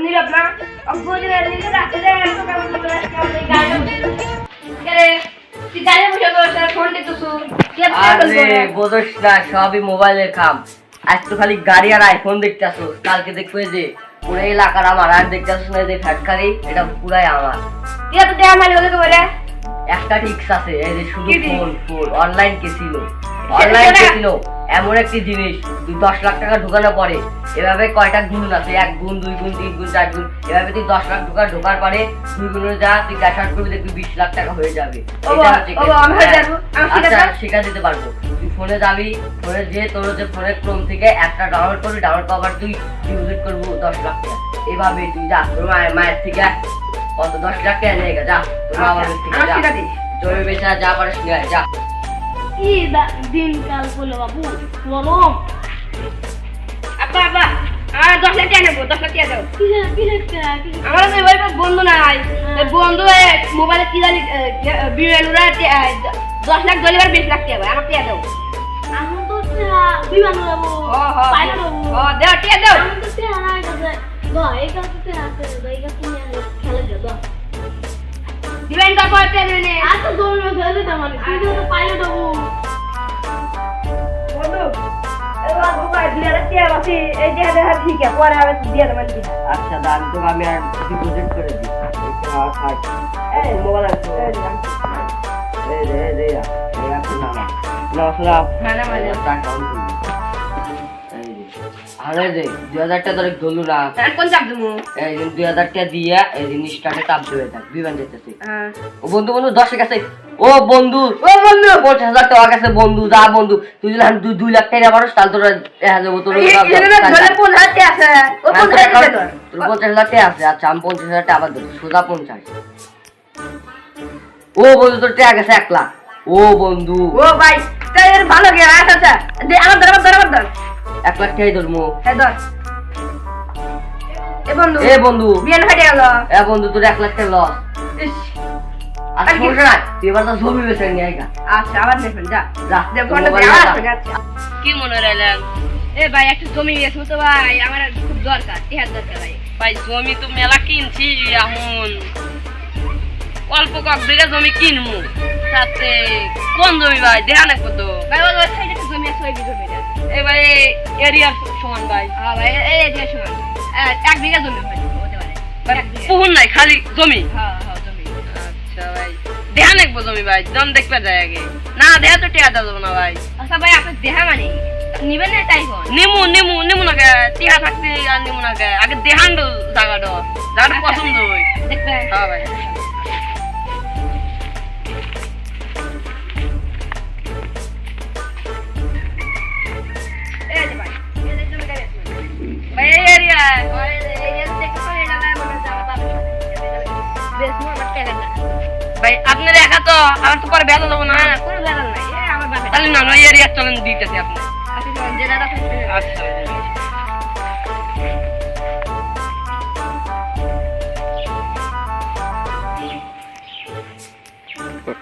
নীরব না অবুঝে নিলে রাতে যায় তো কেমন করে আসলে গাড়ি করে তুই গাড়ি বসে তো ফোন দিতেছু আরে বোঝস না সবই মোবাইলের কাম। আজ তো খালি গাড়ি আর আইফোন দেখতেছো, কালকে দেখবে যে পুরো এলাকার আমার। আর দেখতেছো না যে ফ্যাক্টরি, এটা পুরাই আমার। তুই তো দেয়া মানে বলে করে একটা টিক্স আছে, এই যে শুধু phone online casino. Online casino এমন একটি জিনিস, তুই 10 লাখ টাকা ঢোকানোর পরে এভাবে কয়টা গুণ আছে, 1 গুণ 2 গুণ 3 গুণ 4 গুণ, এভাবে তুই 10 লাখ টাকা ঢোকার পরে 2 গুণে যা তুই ক্যাশ আউট করবি, দেখবি 20 লাখ টাকা হয়ে যাবে। আচ্ছা শিখা দিতে পারবো। তুই ফোনে যাবি, ফোনে যে তোর যে ফোনের ক্রোম থেকে একটা ডাউনলোড করবি, ডাউনলোড করার তুই ডিপোজিট করবো 10 লাখ টাকা। এভাবে তুই যা তোর মায়ের থেকে কত 10 লাখ টাকা নিয়ে যা, তোর বাবার থেকে যা, জমি বেচা যা পারিস নিয়ে যা। কি দিনকাল বলো বাবু গরম। আপা আপা আমার 10 লাখ টাকা নেবো, 10 লাখ টাকা দাও। আমার তো এবার বন্ধু নাই, বন্ধু মোবাইলে কি জানি বিমানুরা 10 লাখ ধরে 20 লাখ টাকা আমার টাকা দাও। আমি তো বিমান যাবো পাইলট হবো। দাও টাকা দাও। আমি তো হারাই যাবে ভাই কাছে আছে ভাই কাছে নিয়ে খেলা যাবো দিবেন তো পরে টাকা দেবেন। আচ্ছা দৌড় খেলে তো মানে তুই তো পাইলট হবো বন্ধু এবার দুবার দিয়ে টাকা বাকি এই যে দেখা ঠিক আছে পরে আবার দিয়ে দেবেন। আচ্ছা দান তো আমি আর ডিপোজিট করে দিই। এই মোবাইল আছে, এই রে এই এখন না না মানে টাকা অন করবি। আরে রে 2000 টাকা ধরে ধরলু না, কোন চাপ দেবো? এই 2000 টাকা দিয়া এই জিনিসটাকে চাপ দেবে থাক বিমান যেতেছে। হ্যাঁ ও বন্ধু 10 কাছে, ও বন্ধু 50,000 টাকা কাছে বন্ধু যা বন্ধু। তুই যদি 2 লাখ টাকা পারস তাহলে তোর দেখা যাবো তোর 50,000 টাকা আছে। ও 50,000 টাকা তোর 50,000 টাকা আছে। আচ্ছা আমি 50,000 টাকা আবার দেবো, সোজা 50। ও বন্ধু তোর টাকা গেছে 1 লাখ। ও বন্ধু ও ভাই তাই ভালো গে। আচ্ছা দে আমার ধর 1 লাখ টাকাই ধরবো। হ্যাঁ ধর। এ বন্ধু বিয়ান ফাটে গেল। এ বন্ধু তোর 1 লাখ টাকা লস। আচ্ছা সমস্যা নাই, তুই এবার তো জমি বেচে নিয়ে আইগা। আচ্ছা আবার নেবেন যা যা দে ফোনটা দে আচ্ছা কি মনে রাখলেন? এ ভাই একটা জমি গেছে তো ভাই, আমার খুব দরকার, টিহার দরকার ভাই। ভাই জমি তো মেলা কিনছি, এখন অল্প কয়েক বিঘা জমি কিনবো। সাথে কোন জমি ভাই দেখা না কত ভাই ওই সাইডে একটা জমি আছে, ওই জমিটা এই ভাই এরিয়ার সমান ভাই। হ্যাঁ ভাই এই যে সমান 1 বিঘা জমি হতে পারে। পুহুন নাই খালি জমি। হ্যাঁ জমি। আচ্ছা ভাই দেখা নাকবো জমি ভাই, জন দেখবে যায় আগে না দেখা তো টিয়া দেবো না ভাই। আচ্ছা ভাই আপনি দেখা মানে নিবেন না তাই কোন? নিমু না গে, টিয়া থাকতে আর নিমু না গে, আগে দেখান তো জায়গাটা পছন্দ হই। দেখবে হ্যাঁ ভাই এই যে ভাই এই যে জমিটা আছে ভাই এই এরিয়া এই যে দেখতে পারে না ভাই মনে হচ্ছে আমার বাবা বেশ মোর বাচ্চা না ভাই আপনার একা তো, আমার তো পরে বেলা দেবো না। কোনো ব্যাপার নাই, এই আমার বাবা তাহলে না ওই এরিয়া চলেন দিতেছি আপনি। আপনি যেটা রাখেন আচ্ছা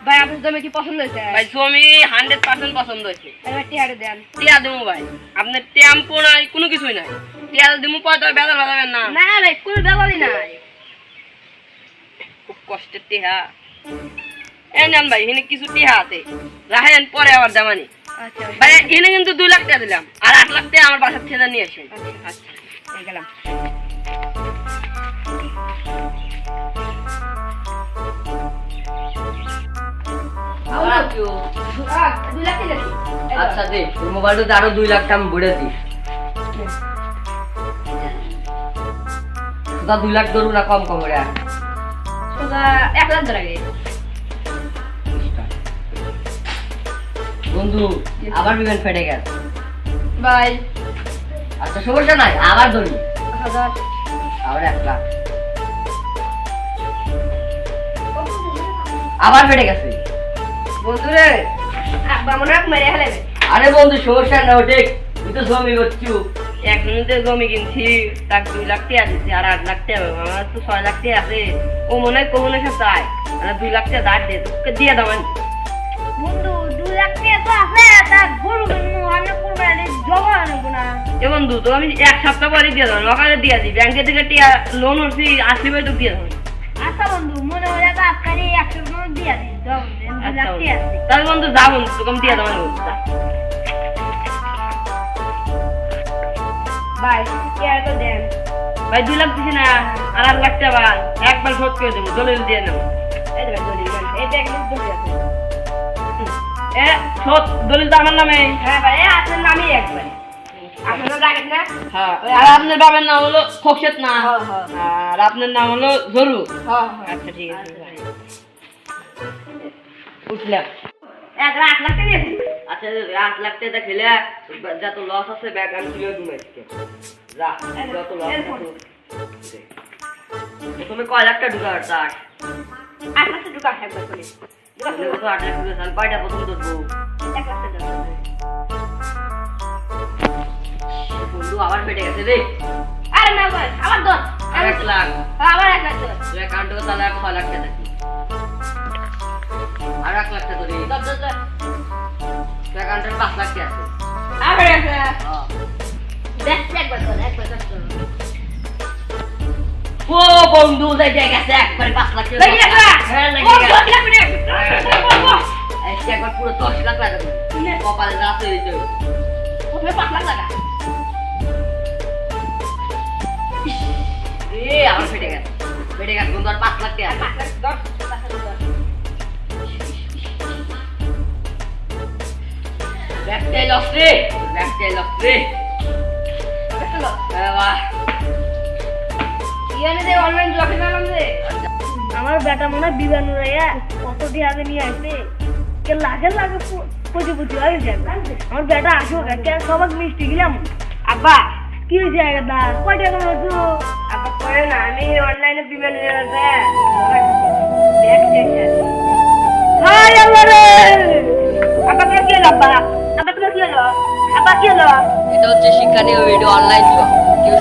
ভাই আপনার জমি কি পছন্দ হয়েছে? ভাই জমি 100% পছন্দ হয়েছে। এবার টিহারে দেন। টিয়া দেবো ভাই, আপনার টেম্পো নাই কোনো কিছুই নাই, টিয়া দেবো পয়সা বেজাল বাজাবেন না। না ভাই কোনো ব্যাপারই নাই। খুব কষ্টের টিহা এই নেন ভাই, এখানে কিছু টিহা আছে রাখেন, পরে আবার জামানি। আচ্ছা ভাই এখানে কিন্তু 2 লাখ টাকা দিলাম, আর 8 লাখ টাকা আমার বাসার ছেলে নিয়ে আসেন। আচ্ছা এই গেলাম। আবার কেউ 2 লাখ টাকা আচ্ছা দে তোর মোবাইলটাতে আরো 2 লাখ টাকা আমি ভরে দিই। সোজা 2 লাখ ধরু না কম করে? সোজা 1 লাখ ধরে গে বন্ধু আবার বিমান ফেটে গেল ভাই। আচ্ছা সমস্যা নাই, আবার ধরি হাজার আবার 1 লাখ আবার ফেটে গেছে। বন্ধু রে মনে রাখ মেরে হেলে। আরে বন্ধু সমস্যা না, ওঠে তুই তো জমি করছু। 1 মিনিটে জমি কিনছি, তার 2 লাখ টাকা দিচ্ছি, আর 8 লাখ টাকা আমার তো 6 লাখ টাকা আছে। ও মনে হয় কখনো সব চায় 2 লাখ টাকা ধার দে, তোকে দিয়ে দেবেন। বন্ধু 2 টাকা তো আছে তা গরু আমি কোরবানি জমা নেব না এ বন্ধু তো আমি এক সপ্তাহ পরে দিয়ে দেবো সকালে দিয়ে দিই ব্যাংকে থেকে লোন উঠছি 80 ভাই তো দিয়ে দেবো আচ্ছা বন্ধু মনে হয় আজকালি 100 টাকা দিয়ে দিই দাও আচ্ছা তাহলে বন্ধু যা বন্ধু তোকে আমি দিয়ে দেবো ভাই কে এত দেন ভাই 2 লাখ দিছি না আর 1 লাখ টাকা একবার শোধ করে দেবো দলিল দিয়ে নেবো এই দেখ দলিল এই দেখ দলিল আছে এ শোধ দলিল তো আমার নামে হ্যাঁ ভাই আপনার নামই একবার আপনার রাখেন না হ্যাঁ আর আপনার বাবার নাম হলো খোকসেত না আর আপনার নাম হলো জরু আচ্ছা ঠিক আছে উঠলাম 1 লাখ টাকা দিয়েছি আচ্ছা 8 লাখ টাকা খেলে যত লস আছে ব্যাগ আমি তুলে দেবো আজকে যা যত লস আছে তুমি কয় লাখ টাকা ঢুকাও তার 8 লাখ টাকা একবার করে তুমি কত 8 লাখ টাকা সাল কয়টা প্রথম ধরবো 1 লাখ টাকা বন্ধু আবার ফেটে গেছে রে আরে না ভাই আবার দর 1 লাখ আবার 1 লাখ টাকা তুই অ্যাকাউন্ট থেকে তাহলে 6 লাখ টাকা দিবি আর 1 লাখ টাকা ধরি দর তুই অ্যাকাউন্টে 5 লাখ টাকা আছে আবার আছে হ্যাঁ দেখ একবার কর ও বন্ধু লেগে গেছে একবার 5 লাখ টাকা লেগে গেছে হ্যাঁ লেগে গেছে একবার পুরো 10 লাখ লাগাবো কপালে রাত হয়ে যেত ওখানে 5 লাখ টাকা এ আমার ফেটে গেছে বন্ধু আর 5 লাখ টাকা 5 লাখ দর ব্যাগটাই লস রে বাহ ইয়ানে দে অনলাইন জুয়া খেলাম রে আমার বেটা মনে হয় বিবাহ নুরাইয়া কত দিয়ে আগে নিয়ে আসবে কে লাগে পুজো হয়ে যাবে আমার বেটা আসো কে সবাক মিষ্টি গেলাম আব্বা কি হয়েছে দা কয় টাকা বলছো আব্বা করে না আমি অনলাইনে বিমান নিয়ে হাই আল্লাহ রে আব্বা তোমার কি হলো আব্বা তোমার কি হলো এটা হচ্ছে শিক্ষণীয় ভিডিও অনলাইন জুয়া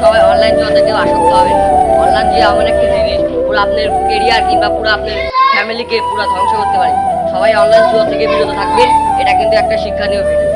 সবাই অনলাইন জুয়াতে কেউ আসক্ত হবে না অনলাইন জুয়া এমন একটা জিনিস পুরো আপনার কেরিয়ার কিংবা পুরো আপনার ফ্যামিলিকে পুরো ধ্বংস করতে পারে সবাই অনলাইন জুয়া থেকে বিরত থাকবেন এটা কিন্তু একটা শিক্ষণীয় ভিডিও